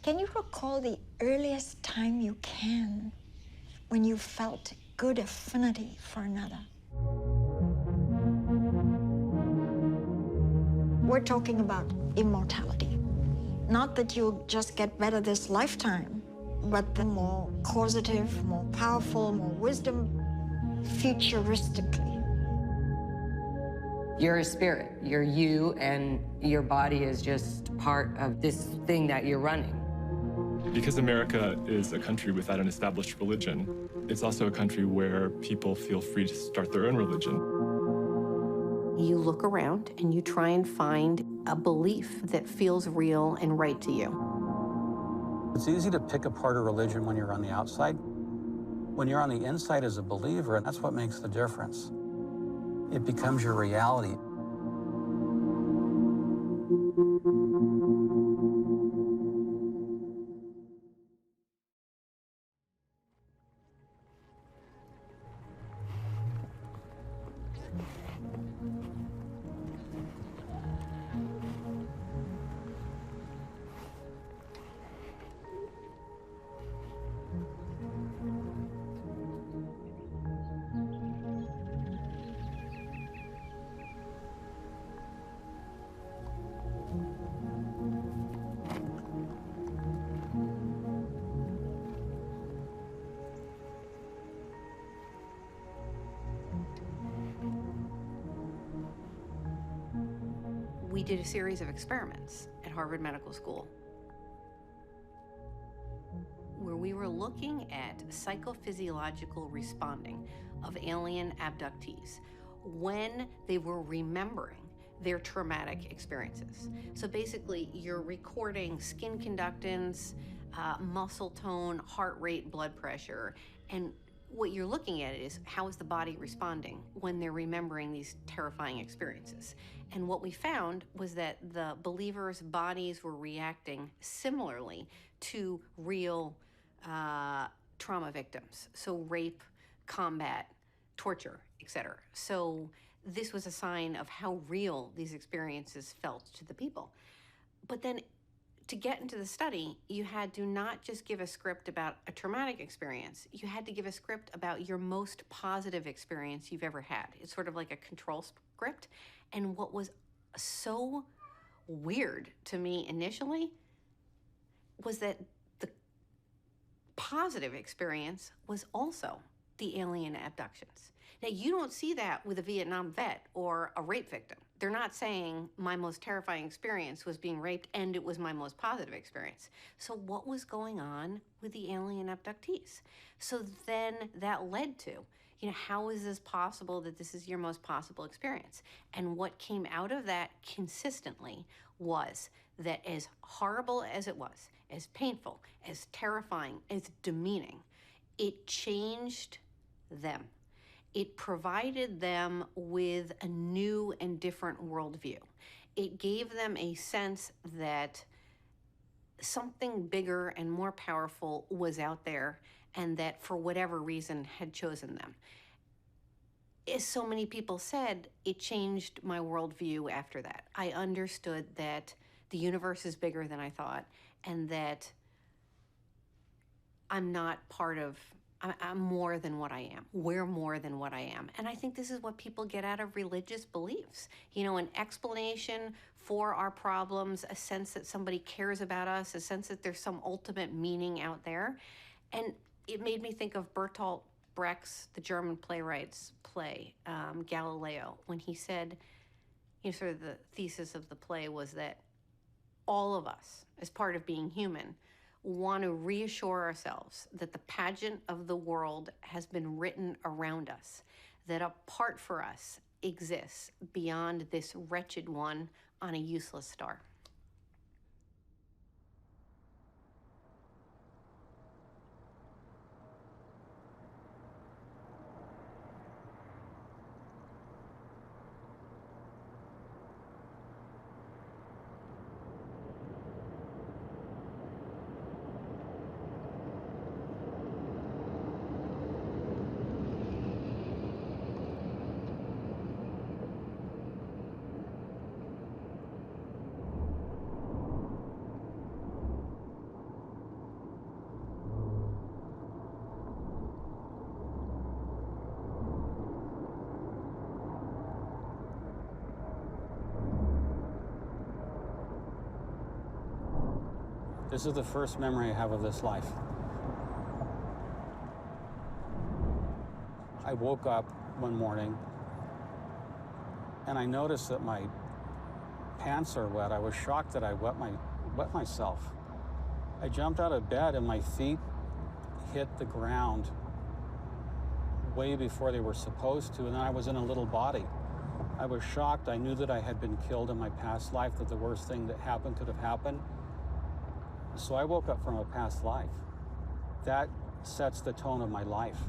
Can you recall the earliest time you can when you felt good affinity for another? We're talking about immortality. Not that you'll just get better this lifetime, but the more causative, more powerful, more wisdom, futuristically. You're a spirit. You're you, and your body is just part of this thing that you're running. Because America is a country without an established religion, it's also a country where people feel free to start their own religion. You look around and you try and find a belief that feels real and right to you. It's easy to pick apart a religion when you're on the outside. When you're on the inside as a believer, that's what makes the difference. It becomes your reality. We did a series of experiments at Harvard Medical School where we were looking at psychophysiological responding of alien abductees when they were remembering their traumatic experiences. So basically, you're recording skin conductance, muscle tone, heart rate, blood pressure, and what you're looking at is how is the body responding when they're remembering these terrifying experiences. And what we found was that the believers' bodies were reacting similarly to real trauma victims. So rape, combat, torture, etc. So this was a sign of how real these experiences felt to the people. But then to get into the study, you had to not just give a script about a traumatic experience, you had to give a script about your most positive experience you've ever had. It's sort of like a control script. And what was so weird to me initially was that the positive experience was also the alien abductions. Now, you don't see that with a Vietnam vet or a rape victim. They're not saying my most terrifying experience was being raped and it was my most positive experience. So what was going on with the alien abductees? So then that led to, how is this possible that this is your most possible experience? And what came out of that consistently was that as horrible as it was, as painful, as terrifying, as demeaning, it changed them. It provided them with a new and different worldview. It gave them a sense that something bigger and more powerful was out there and that for whatever reason had chosen them. As so many people said, it changed my worldview after that. I understood that the universe is bigger than I thought and that I'm more than what I am. We're more than what I am. And I think this is what people get out of religious beliefs. An explanation for our problems, a sense that somebody cares about us, a sense that there's some ultimate meaning out there. And it made me think of Bertolt Brecht's, the German playwright's play, Galileo, when he said, sort of the thesis of the play was that all of us, as part of being human, want to reassure ourselves that the pageant of the world has been written around us, that a part for us exists beyond this wretched one on a useless star. This is the first memory I have of this life. I woke up one morning and I noticed that my pants are wet. I was shocked that I wet myself. I jumped out of bed and my feet hit the ground way before they were supposed to, and then I was in a little body. I was shocked. I knew that I had been killed in my past life, that the worst thing that happened could have happened. So I woke up from a past life. That sets the tone of my life.